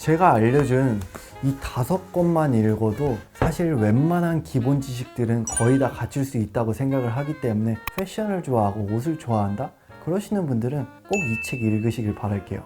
제가 알려준 이 5권만 읽어도 사실 웬만한 기본 지식들은 거의 다 갖출 수 있다고 생각을 하기 때문에 패션을 좋아하고 옷을 좋아한다? 그러시는 분들은 꼭 이 책 읽으시길 바랄게요.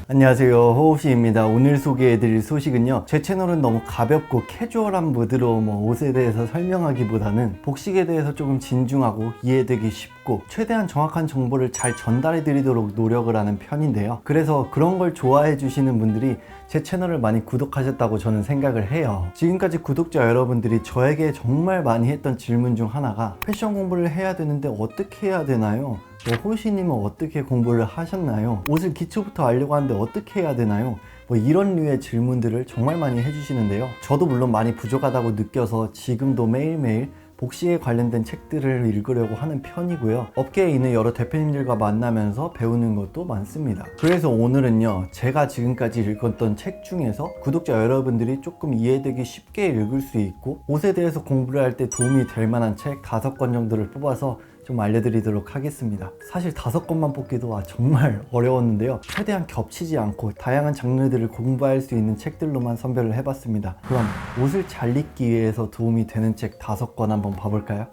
안녕하세요, 호흡씨입니다. 오늘 소개해드릴 소식은요, 제 채널은 너무 가볍고 캐주얼한 무드로 옷에 대해서 설명하기보다는 복식에 대해서 조금 진중하고 이해되기 쉽고 최대한 정확한 정보를 잘 전달해 드리도록 노력을 하는 편인데요, 그래서 그런 걸 좋아해 주시는 분들이 제 채널을 많이 구독하셨다고 저는 생각을 해요. 지금까지 구독자 여러분들이 저에게 정말 많이 했던 질문 중 하나가 패션 공부를 해야 되는데 어떻게 해야 되나요? 호시님은 어떻게 공부를 하셨나요? 옷을 기초부터 알려고 하는데 어떻게 해야 되나요? 이런 류의 질문들을 정말 많이 해주시는데요, 저도 물론 많이 부족하다고 느껴서 지금도 매일매일 복식에 관련된 책들을 읽으려고 하는 편이고요, 업계에 있는 여러 대표님들과 만나면서 배우는 것도 많습니다. 그래서 오늘은요, 제가 지금까지 읽었던 책 중에서 구독자 여러분들이 조금 이해되기 쉽게 읽을 수 있고 옷에 대해서 공부를 할 때 도움이 될 만한 책 5권 정도를 뽑아서 좀 알려드리도록 하겠습니다. 사실 5권만 뽑기도 정말 어려웠는데요, 최대한 겹치지 않고 다양한 장르들을 공부할 수 있는 책들로만 선별을 해봤습니다. 그럼 옷을 잘 입기 위해서 도움이 되는 책 5권 한번 봐볼까요?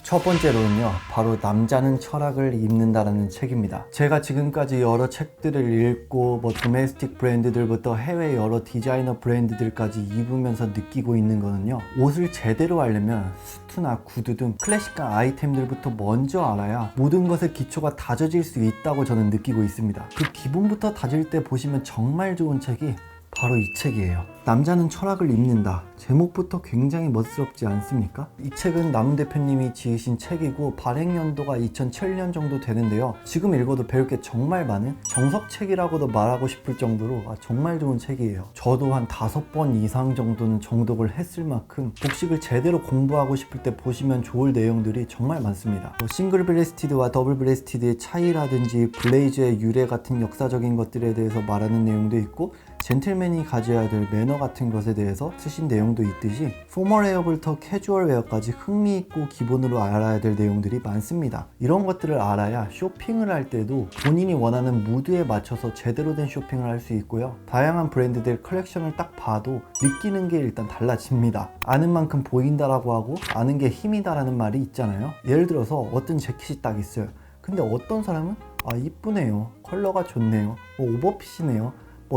첫 번째로는요, 바로 남자는 철학을 입는다라는 책입니다. 제가 지금까지 여러 책들을 읽고 도메스틱 브랜드들부터 해외 여러 디자이너 브랜드들까지 입으면서 느끼고 있는 거는요, 옷을 제대로 하려면 수트나 구두 등 클래식한 아이템들부터 먼저 알아야 모든 것의 기초가 다져질 수 있다고 저는 느끼고 있습니다. 그 기본부터 다질 때 보시면 정말 좋은 책이 바로 이 책이에요. 남자는 철학을 입는다. 제목부터 굉장히 멋스럽지 않습니까? 이 책은 남 대표님이 지으신 책이고 발행 연도가 2007년 정도 되는데요, 지금 읽어도 배울 게 정말 많은 정석책이라고도 말하고 싶을 정도로 정말 좋은 책이에요. 저도 한 5번 이상 정도는 정독을 했을 만큼 복식을 제대로 공부하고 싶을 때 보시면 좋을 내용들이 정말 많습니다. 싱글 브레스티드와 더블 브레스티드의 차이라든지 블레이즈의 유래 같은 역사적인 것들에 대해서 말하는 내용도 있고, 젠틀맨이 가져야 될 매너 같은 것에 대해서 쓰신 내용도 있듯이 포멀 웨어부터 캐주얼 웨어까지 흥미있고 기본으로 알아야 될 내용들이 많습니다. 이런 것들을 알아야 쇼핑을 할 때도 본인이 원하는 무드에 맞춰서 제대로 된 쇼핑을 할 수 있고요, 다양한 브랜드들 컬렉션을 딱 봐도 느끼는 게 일단 달라집니다. 아는 만큼 보인다라고 하고 아는 게 힘이다라는 말이 있잖아요. 예를 들어서 어떤 재킷이 딱 있어요. 근데 어떤 사람은 이쁘네요, 컬러가 좋네요, 오버핏이네요,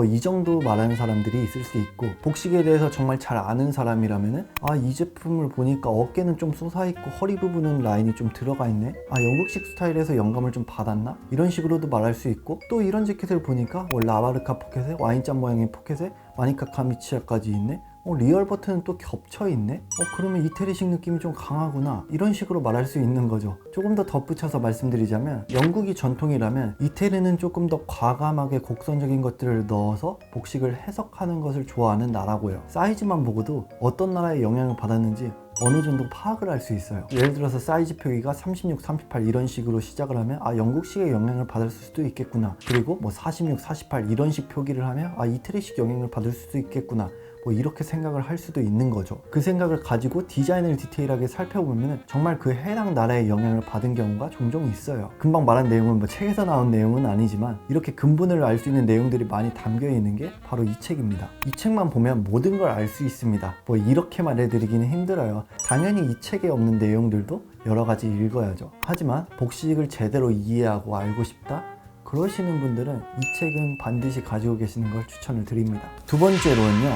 이 정도 말하는 사람들이 있을 수 있고, 복식에 대해서 정말 잘 아는 사람이라면은 이 제품을 보니까 어깨는 좀 솟아있고 허리 부분은 라인이 좀 들어가 있네, 영국식 스타일에서 영감을 좀 받았나? 이런 식으로도 말할 수 있고, 또 이런 재킷을 보니까 라바르카 포켓에 와인잔 모양의 포켓에 마니카 카미치아까지 있네, 리얼 버튼은 또 겹쳐있네? 그러면 이태리식 느낌이 좀 강하구나, 이런 식으로 말할 수 있는 거죠. 조금 더 덧붙여서 말씀드리자면, 영국이 전통이라면 이태리는 조금 더 과감하게 곡선적인 것들을 넣어서 복식을 해석하는 것을 좋아하는 나라고요. 사이즈만 보고도 어떤 나라의 영향을 받았는지 어느 정도 파악을 할 수 있어요. 예를 들어서 사이즈 표기가 36, 38 이런 식으로 시작을 하면 영국식의 영향을 받을 수도 있겠구나, 그리고 46, 48 이런 식 표기를 하면 이태리식 영향을 받을 수도 있겠구나, 이렇게 생각을 할 수도 있는 거죠. 그 생각을 가지고 디자인을 디테일하게 살펴보면 정말 그 해당 나라의 영향을 받은 경우가 종종 있어요. 금방 말한 내용은 책에서 나온 내용은 아니지만 이렇게 근본을 알 수 있는 내용들이 많이 담겨 있는 게 바로 이 책입니다. 이 책만 보면 모든 걸 알 수 있습니다. 이렇게 말해드리기는 힘들어요. 당연히 이 책에 없는 내용들도 여러 가지 읽어야죠. 하지만 복식을 제대로 이해하고 알고 싶다? 그러시는 분들은 이 책은 반드시 가지고 계시는 걸 추천을 드립니다. 두 번째로는요,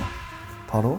바로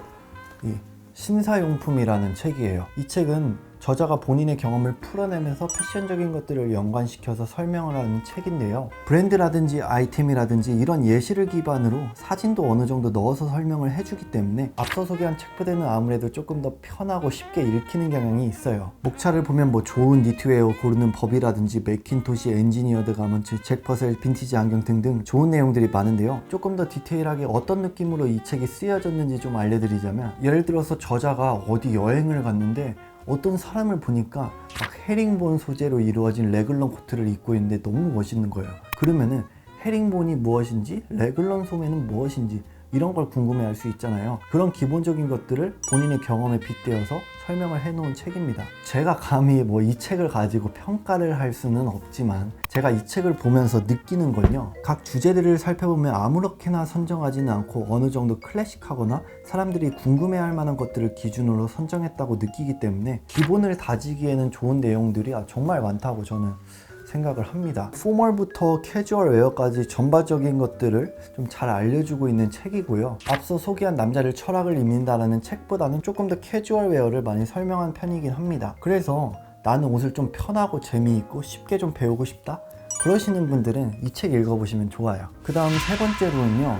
이 신사용품이라는 책이에요. 이 책은 저자가 본인의 경험을 풀어내면서 패션적인 것들을 연관시켜서 설명을 하는 책인데요, 브랜드라든지 아이템이라든지 이런 예시를 기반으로 사진도 어느 정도 넣어서 설명을 해주기 때문에 앞서 소개한 책보다는 아무래도 조금 더 편하고 쉽게 읽히는 경향이 있어요. 목차를 보면 좋은 니트웨어 고르는 법이라든지 매킨토시 엔지니어드 가먼츠, 잭 퍼셀 빈티지 안경 등등 좋은 내용들이 많은데요, 조금 더 디테일하게 어떤 느낌으로 이 책이 쓰여졌는지 좀 알려드리자면, 예를 들어서 저자가 어디 여행을 갔는데 어떤 사람을 보니까 헤링본 소재로 이루어진 레글런 코트를 입고 있는데 너무 멋있는 거예요. 그러면은 헤링본이 무엇인지 레글런 소매는 무엇인지 이런 걸 궁금해할 수 있잖아요. 그런 기본적인 것들을 본인의 경험에 빗대어서 설명을 해놓은 책입니다. 제가 감히 뭐 이 책을 가지고 평가를 할 수는 없지만 제가 이 책을 보면서 느끼는 건요, 각 주제들을 살펴보면 아무렇게나 선정하지는 않고 어느 정도 클래식하거나 사람들이 궁금해할 만한 것들을 기준으로 선정했다고 느끼기 때문에 기본을 다지기에는 좋은 내용들이 정말 많다고 저는 생각을 합니다. 포멀부터 캐주얼 웨어까지 전반적인 것들을 좀 잘 알려주고 있는 책이고요. 앞서 소개한 남자를 철학을 입는다라는 책보다는 조금 더 캐주얼 웨어를 많이 설명한 편이긴 합니다. 그래서 나는 옷을 좀 편하고 재미있고 쉽게 좀 배우고 싶다? 그러시는 분들은 이 책 읽어보시면 좋아요. 그 다음 세 번째로는요,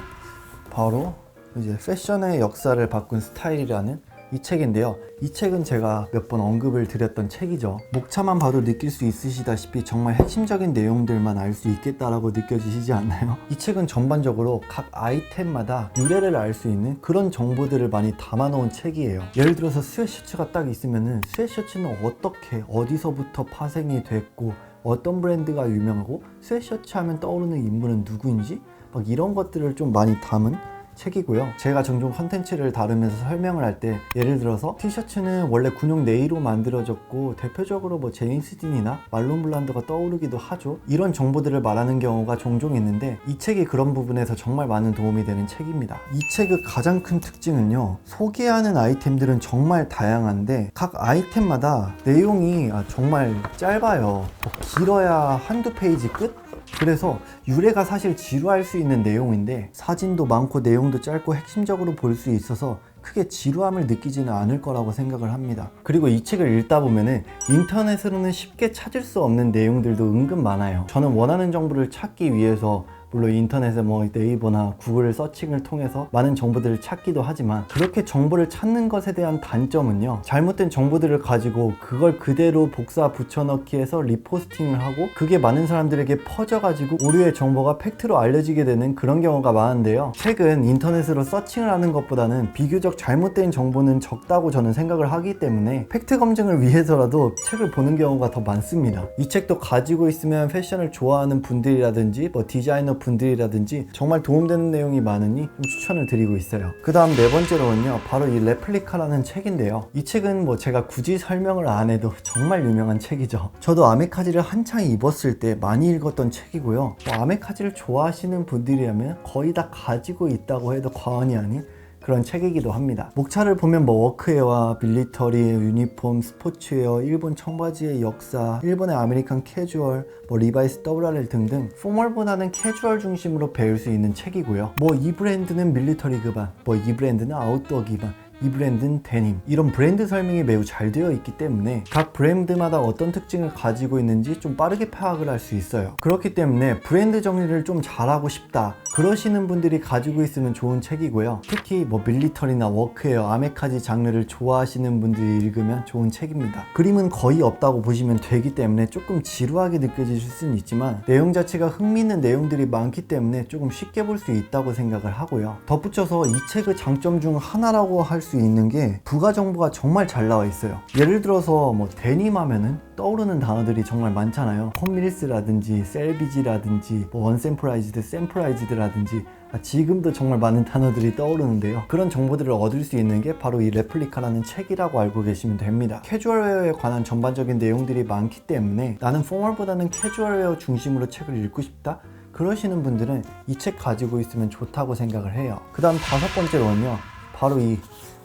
바로 이제 패션의 역사를 바꾼 스타일이라는 이 책인데요. 이 책은 제가 몇 번 언급을 드렸던 책이죠. 목차만 봐도 느낄 수 있으시다시피 정말 핵심적인 내용들만 알 수 있겠다라고 느껴지시지 않나요? 이 책은 전반적으로 각 아이템마다 유래를 알 수 있는 그런 정보들을 많이 담아놓은 책이에요. 예를 들어서 스웨셔츠가 딱 있으면은 스웨셔츠는 어떻게 어디서부터 파생이 됐고 어떤 브랜드가 유명하고 스웨셔츠 하면 떠오르는 인물은 누구인지 막 이런 것들을 좀 많이 담은 책이고요. 제가 종종 컨텐츠를 다루면서 설명을 할 때 예를 들어서 티셔츠는 원래 군용 네이로 만들어졌고 대표적으로 뭐 제임스 딘이나 말론 블란도가 떠오르기도 하죠. 이런 정보들을 말하는 경우가 종종 있는데 이 책이 그런 부분에서 정말 많은 도움이 되는 책입니다. 이 책의 가장 큰 특징은요, 소개하는 아이템들은 정말 다양한데 각 아이템마다 내용이 정말 짧아요. 뭐 길어야 한두 페이지 끝? 그래서 유래가 사실 지루할 수 있는 내용인데 사진도 많고 내용도 짧고 핵심적으로 볼 수 있어서 크게 지루함을 느끼지는 않을 거라고 생각을 합니다. 그리고 이 책을 읽다 보면은 인터넷으로는 쉽게 찾을 수 없는 내용들도 은근 많아요. 저는 원하는 정보를 찾기 위해서 물론 인터넷에 뭐 네이버나 구글 서칭을 통해서 많은 정보들을 찾기도 하지만 그렇게 정보를 찾는 것에 대한 단점은요, 잘못된 정보들을 가지고 그걸 그대로 복사 붙여넣기 해서 리포스팅을 하고 그게 많은 사람들에게 퍼져가지고 오류의 정보가 팩트로 알려지게 되는 그런 경우가 많은데요, 책은 인터넷으로 서칭을 하는 것보다는 비교적 잘못된 정보는 적다고 저는 생각을 하기 때문에 팩트 검증을 위해서라도 책을 보는 경우가 더 많습니다. 이 책도 가지고 있으면 패션을 좋아하는 분들이라든지 뭐 디자이너 분들이라든지 정말 도움되는 내용이 많으니 좀 추천을 드리고 있어요. 그 다음 네 번째로는요, 바로 이 레플리카라는 책인데요. 이 책은 뭐 제가 굳이 설명을 안 해도 정말 유명한 책이죠. 저도 아메카지를 한창 입었을 때 많이 읽었던 책이고요. 뭐 아메카지를 좋아하시는 분들이라면 거의 다 가지고 있다고 해도 과언이 아닌 그런 책이기도 합니다. 목차를 보면 뭐 워크웨어와 밀리터리, 유니폼, 스포츠웨어, 일본 청바지의 역사, 일본의 아메리칸 캐주얼, 뭐 리바이스 WRL 등등 포멀보다는 캐주얼 중심으로 배울 수 있는 책이고요. 뭐 이 브랜드는 밀리터리 기반, 뭐 이 브랜드는 아웃도어 기반, 이 브랜드는 데님, 이런 브랜드 설명이 매우 잘 되어 있기 때문에 각 브랜드마다 어떤 특징을 가지고 있는지 좀 빠르게 파악을 할 수 있어요. 그렇기 때문에 브랜드 정리를 좀 잘하고 싶다 그러시는 분들이 가지고 있으면 좋은 책이고요. 특히 뭐 밀리터리나 워크웨어, 아메카지 장르를 좋아하시는 분들이 읽으면 좋은 책입니다. 그림은 거의 없다고 보시면 되기 때문에 조금 지루하게 느껴질 수는 있지만 내용 자체가 흥미있는 내용들이 많기 때문에 조금 쉽게 볼 수 있다고 생각을 하고요. 덧붙여서 이 책의 장점 중 하나라고 할 수 있는 게 부가 정보가 정말 잘 나와 있어요. 예를 들어서 뭐 데님 하면은 떠오르는 단어들이 정말 많잖아요. 홈밀스라든지 셀비지라든지 뭐 언샘플라이즈드, 샘플라이즈드라든지 지금도 정말 많은 단어들이 떠오르는데요. 그런 정보들을 얻을 수 있는 게 바로 이 레플리카라는 책이라고 알고 계시면 됩니다. 캐주얼웨어에 관한 전반적인 내용들이 많기 때문에 나는 포멀보다는 캐주얼웨어 중심으로 책을 읽고 싶다 그러시는 분들은 이 책 가지고 있으면 좋다고 생각을 해요. 그 다음 다섯 번째로는요, 바로 이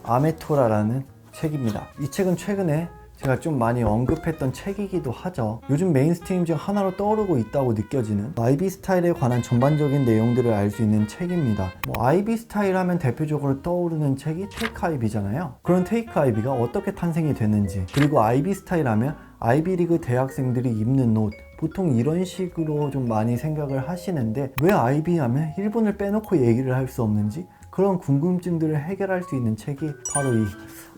아메토라라는 책입니다. 이 책은 최근에 제가 좀 많이 언급했던 책이기도 하죠. 요즘 메인스트림 중 하나로 떠오르고 있다고 느껴지는 아이비 스타일에 관한 전반적인 내용들을 알 수 있는 책입니다. 뭐 아이비 스타일 하면 대표적으로 떠오르는 책이 테이크 아이비잖아요. 그런 테이크 아이비가 어떻게 탄생이 됐는지, 그리고 아이비 스타일 하면 아이비리그 대학생들이 입는 옷, 보통 이런 식으로 좀 많이 생각을 하시는데 왜 아이비 하면 일본을 빼놓고 얘기를 할 수 없는지 그런 궁금증들을 해결할 수 있는 책이 바로 이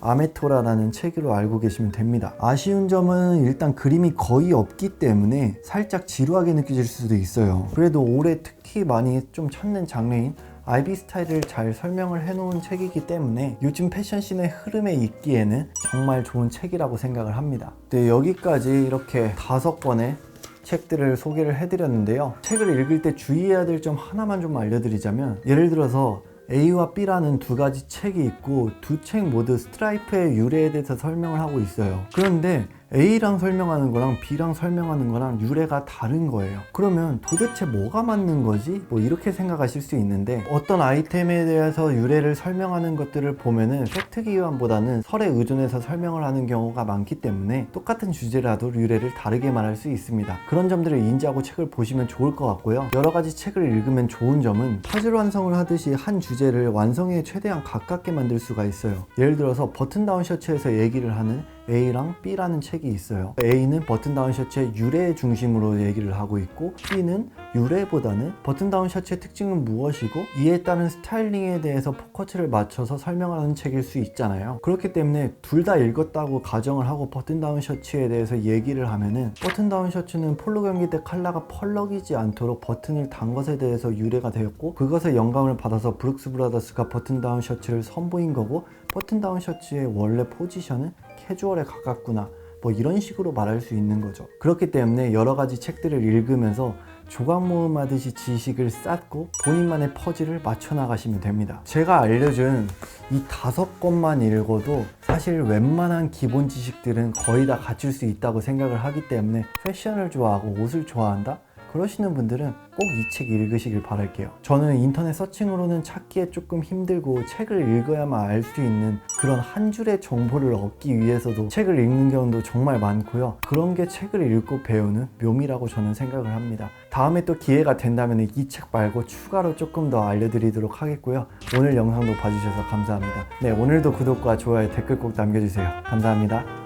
아메토라라는 책으로 알고 계시면 됩니다. 아쉬운 점은 일단 그림이 거의 없기 때문에 살짝 지루하게 느껴질 수도 있어요. 그래도 올해 특히 많이 좀 찾는 장르인 아이비 스타일을 잘 설명을 해놓은 책이기 때문에 요즘 패션씬의 흐름에 있기에는 정말 좋은 책이라고 생각을 합니다. 네, 여기까지 이렇게 5권의 책들을 소개를 해드렸는데요. 책을 읽을 때 주의해야 될 점 하나만 좀 알려드리자면, 예를 들어서 A와 B라는 두 가지 책이 있고 두 책 모두 스트라이프의 유래에 대해서 설명을 하고 있어요. 그런데 A랑 설명하는 거랑 B랑 설명하는 거랑 유래가 다른 거예요. 그러면 도대체 뭐가 맞는 거지? 뭐 이렇게 생각하실 수 있는데, 어떤 아이템에 대해서 유래를 설명하는 것들을 보면은 팩트 기반보다는 설에 의존해서 설명을 하는 경우가 많기 때문에 똑같은 주제라도 유래를 다르게 말할 수 있습니다. 그런 점들을 인지하고 책을 보시면 좋을 것 같고요. 여러 가지 책을 읽으면 좋은 점은 퍼즐 완성을 하듯이 한 주제를 완성에 최대한 가깝게 만들 수가 있어요. 예를 들어서 버튼다운 셔츠에서 얘기를 하는 A랑 B라는 책이 있어요. A는 버튼다운 셔츠의 유래 중심으로 얘기를 하고 있고, B는 유래보다는 버튼다운 셔츠의 특징은 무엇이고 이에 따른 스타일링에 대해서 포커스를 맞춰서 설명하는 책일 수 있잖아요. 그렇기 때문에 둘 다 읽었다고 가정을 하고 버튼다운 셔츠에 대해서 얘기를 하면은, 버튼다운 셔츠는 폴로 경기 때 컬러가 펄럭이지 않도록 버튼을 단 것에 대해서 유래가 되었고, 그것에 영감을 받아서 브룩스 브라더스가 버튼다운 셔츠를 선보인 거고, 버튼다운 셔츠의 원래 포지션은 캐주얼에 가깝구나, 뭐 이런 식으로 말할 수 있는 거죠. 그렇기 때문에 여러 가지 책들을 읽으면서 조각 모음하듯이 지식을 쌓고 본인만의 퍼즐을 맞춰 나가시면 됩니다. 제가 알려준 이 5권만 읽어도 사실 웬만한 기본 지식들은 거의 다 갖출 수 있다고 생각을 하기 때문에, 패션을 좋아하고 옷을 좋아한다? 그러시는 분들은 꼭 이 책 읽으시길 바랄게요. 저는 인터넷 서칭으로는 찾기에 조금 힘들고 책을 읽어야만 알 수 있는 그런 한 줄의 정보를 얻기 위해서도 책을 읽는 경우도 정말 많고요. 그런 게 책을 읽고 배우는 묘미라고 저는 생각을 합니다. 다음에 또 기회가 된다면 이 책 말고 추가로 조금 더 알려드리도록 하겠고요. 오늘 영상도 봐주셔서 감사합니다. 네, 오늘도 구독과 좋아요, 댓글 꼭 남겨주세요. 감사합니다.